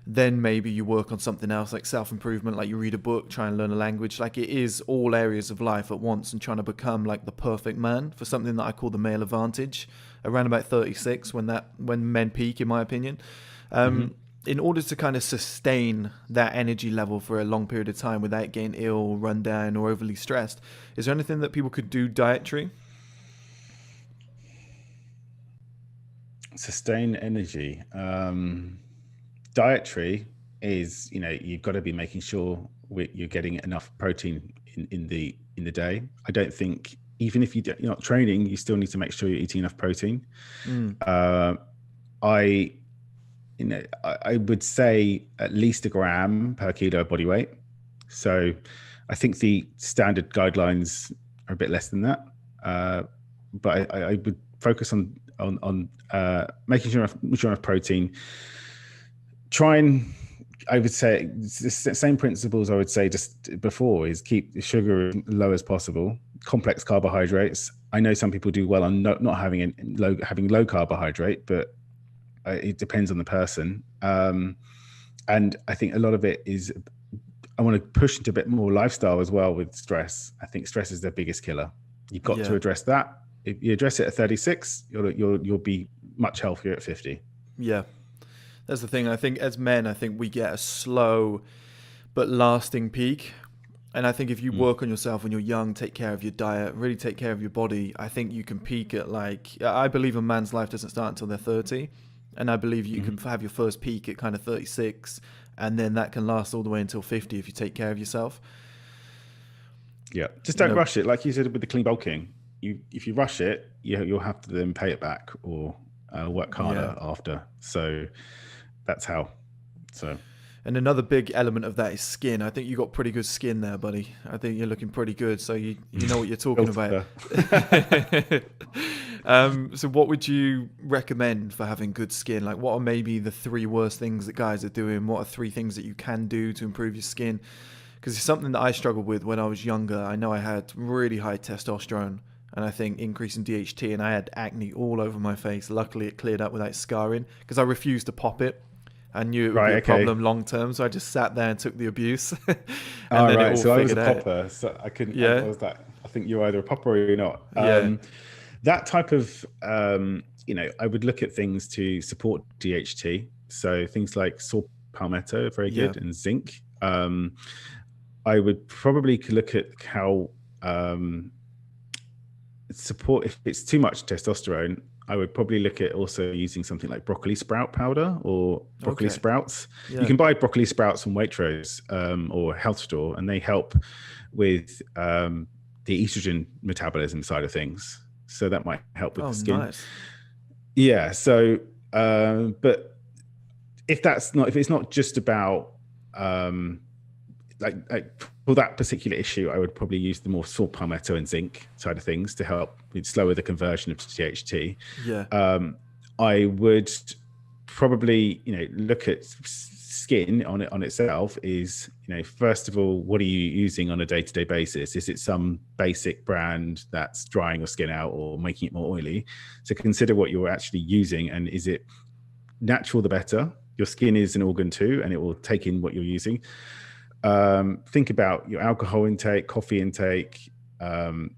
Then maybe you work on something else, like self-improvement, like you read a book, try and learn a language. Like, it is all areas of life at once, and trying to become like the perfect man for something that I call the male advantage around about 36, when men peak, in my opinion. In order to kind of sustain that energy level for a long period of time without getting ill, run down, or overly stressed, is there anything that people could do dietary? Sustain energy. Dietary is, you've got to be making sure you're getting enough protein in the day. I don't think, even if you're not training, you still need to make sure you're eating enough protein. I would say at least a gram per kilo of body weight. So I think the standard guidelines are a bit less than that. But I would focus on making sure enough protein. Try and, I would say, the same principles I would say just before, is keep the sugar as low as possible. Complex carbohydrates. I know some people do well on not having low carbohydrate, but it depends on the person. And I think a lot of it is, I want to push into a bit more lifestyle as well with stress. I think stress is the biggest killer. You've got to address that. If you address it at 36, you'll be much healthier at 50. Yeah. That's the thing. I think as men, we get a slow but lasting peak. And I think if you work on yourself when you're young, take care of your diet, really take care of your body, I think you can peak at I believe a man's life doesn't start until they're 30. And I believe you can have your first peak at kind of 36. And then that can last all the way until 50 if you take care of yourself. Yeah. Just don't rush it. Like you said with the clean bulking, if you rush it, you'll have to then pay it back or work harder after. So that's how. So. And another big element of that is skin. I think you got pretty good skin there, buddy. I think you're looking pretty good. So you know what you're talking about. So what would you recommend for having good skin? Like, what are maybe the 3 worst things that guys are doing? What are 3 things that you can do to improve your skin? Because it's something that I struggled with when I was younger. I know I had really high testosterone and I think increase in DHT, and I had acne all over my face. Luckily, it cleared up without scarring because I refused to pop it. I knew it would be a problem long term, so I just sat there and took the abuse. So I was a popper, so I couldn't. I was that. I think you're either a popper or you're not. That type of, I would look at things to support DHT. So things like saw palmetto, very good, and zinc. I would probably look at how support, if it's too much testosterone, I would probably look at also using something like broccoli sprout powder or broccoli sprouts. You can buy broccoli sprouts from Waitrose or Health Store, and they help with the estrogen metabolism side of things. So that might help with the skin. Nice. Yeah. So, but if it's not just about like for that particular issue, I would probably use the more saw palmetto and zinc side of things to help slower the conversion of DHT. I would probably, look at skin on itself is, first of all, what are you using on a day-to-day basis? Is it some basic brand that's drying your skin out or making it more oily? So consider what you're actually using, and is it natural, the better. Your skin is an organ too, and it will take in what you're using. Think about your alcohol intake, coffee intake,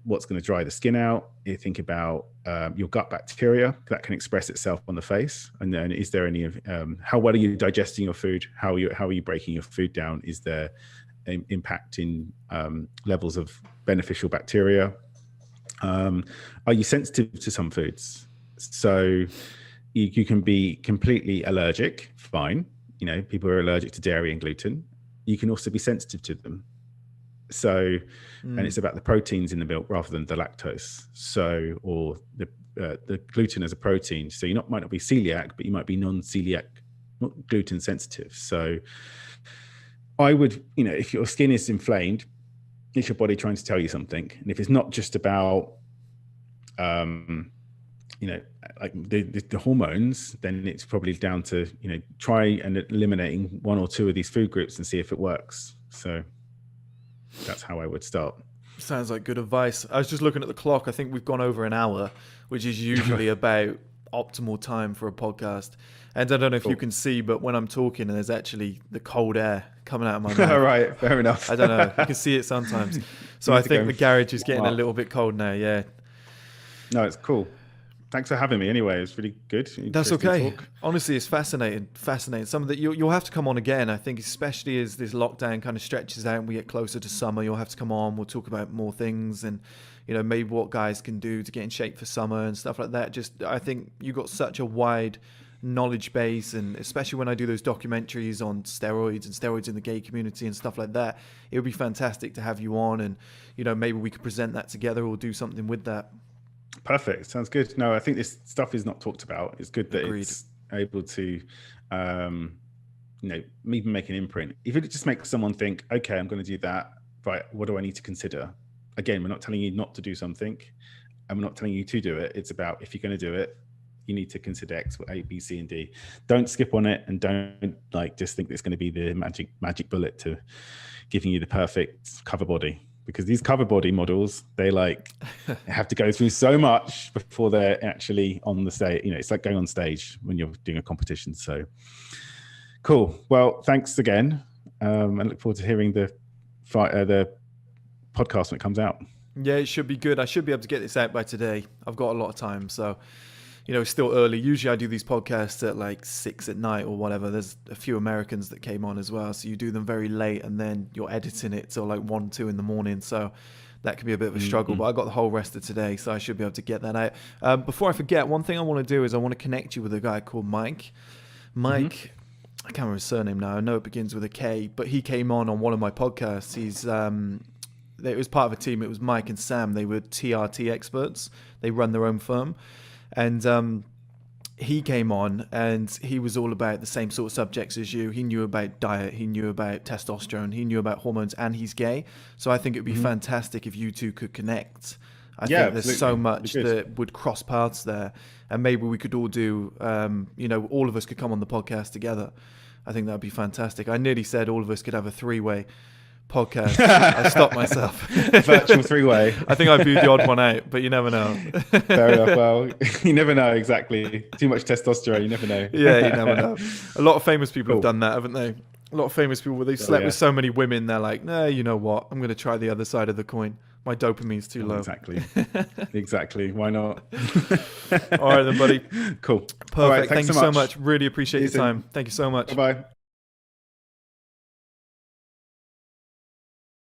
what's going to dry the skin out. You think about your gut bacteria that can express itself on the face, and then is there any of how well are you digesting your food? How are you breaking your food down? Is there an impact in levels of beneficial bacteria? Are you sensitive to some foods? So you can be completely allergic, fine. People are allergic to dairy and gluten. You can also be sensitive to them. So, and it's about the proteins in the milk rather than the lactose. So, or the gluten as a protein. So you might not be celiac, but you might be non-celiac, not gluten sensitive. So I would, if your skin is inflamed, it's your body trying to tell you something. And if it's not just about, like the hormones, then it's probably down to, try and eliminating 1 or 2 of these food groups and see if it works. So that's how I would start. Sounds like good advice. I was just looking at the clock. I think we've gone over an hour, which is usually about optimal time for a podcast. And I don't know if you can see, but when I'm talking, there's actually the cold air coming out of my mouth. All right, fair enough. I don't know. You can see it sometimes. So I think the garage is getting a little bit cold now. Yeah. No, it's cool. Thanks for having me. Anyway, it's really good. That's Interesting okay. talk. Honestly, it's fascinating. Some of that you'll have to come on again. I think, especially as this lockdown kind of stretches out and we get closer to summer, you'll have to come on. We'll talk about more things and, you know, maybe what guys can do to get in shape for summer and stuff like that. Just, I think you got such a wide knowledge base, and especially when I do those documentaries on steroids in the gay community and stuff like that, it would be fantastic to have you on, and, you know, maybe we could present that together or do something with that. Perfect. Sounds good. No, I think this stuff is not talked about. It's good that Agreed. it's able to, you know, even make an imprint. If it just makes someone think, okay, I'm going to do that, right, what do I need to consider? Again, we're not telling you not to do something, and we're not telling you to do it. It's about, if you're going to do it, you need to consider X, A, B, C, and D. Don't skip on it, and don't like just think it's going to be the magic bullet to giving you the perfect cover body, because these cover body models, they like have to go through so much before they're actually on the stage. You know, it's like going on stage when you're doing a competition. So cool. Well, thanks again. I look forward to hearing the podcast when it comes out. Yeah, it should be good. I should be able to get this out by today. I've got a lot of time, so, you know, it's still early. Usually I do these podcasts at like 6 at night or whatever. There's a few Americans that came on as well, so you do them very late and then you're editing it till like 1, 2 in the morning, so that can be a bit of a struggle. But I got the whole rest of today, so I should be able to get that out. Before I forget, one thing I want to do is I want to connect you with a guy called Mike. Mike, I can't remember his surname now. I know it begins with a K, but he came on one of my podcasts. It was part of a team. It was Mike and Sam. They were TRT experts. They run their own firm. And he came on, and he was all about the same sort of subjects as you. He knew about diet. He knew about testosterone. He knew about hormones, and he's gay. So I think it would be fantastic if you two could connect. I think there's so much that would cross paths there. And maybe we could all do, you know, all of us could come on the podcast together. I think that would be fantastic. I nearly said all of us could have a 3-way podcast. I stopped myself. Virtual 3-way. I think I'd be the odd one out, but you never know. Fair enough. Well, you never know exactly. Too much testosterone, you never know. Yeah, you never know. A lot of famous people have done that, haven't they? A lot of famous people, they've slept with so many women, they're like, no, you know what? I'm going to try the other side of the coin. My dopamine's too low. Exactly. Exactly. Why not? All right then, buddy. Cool. Perfect. Thank you so much. Really appreciate your time. Thank you so much. Bye-bye.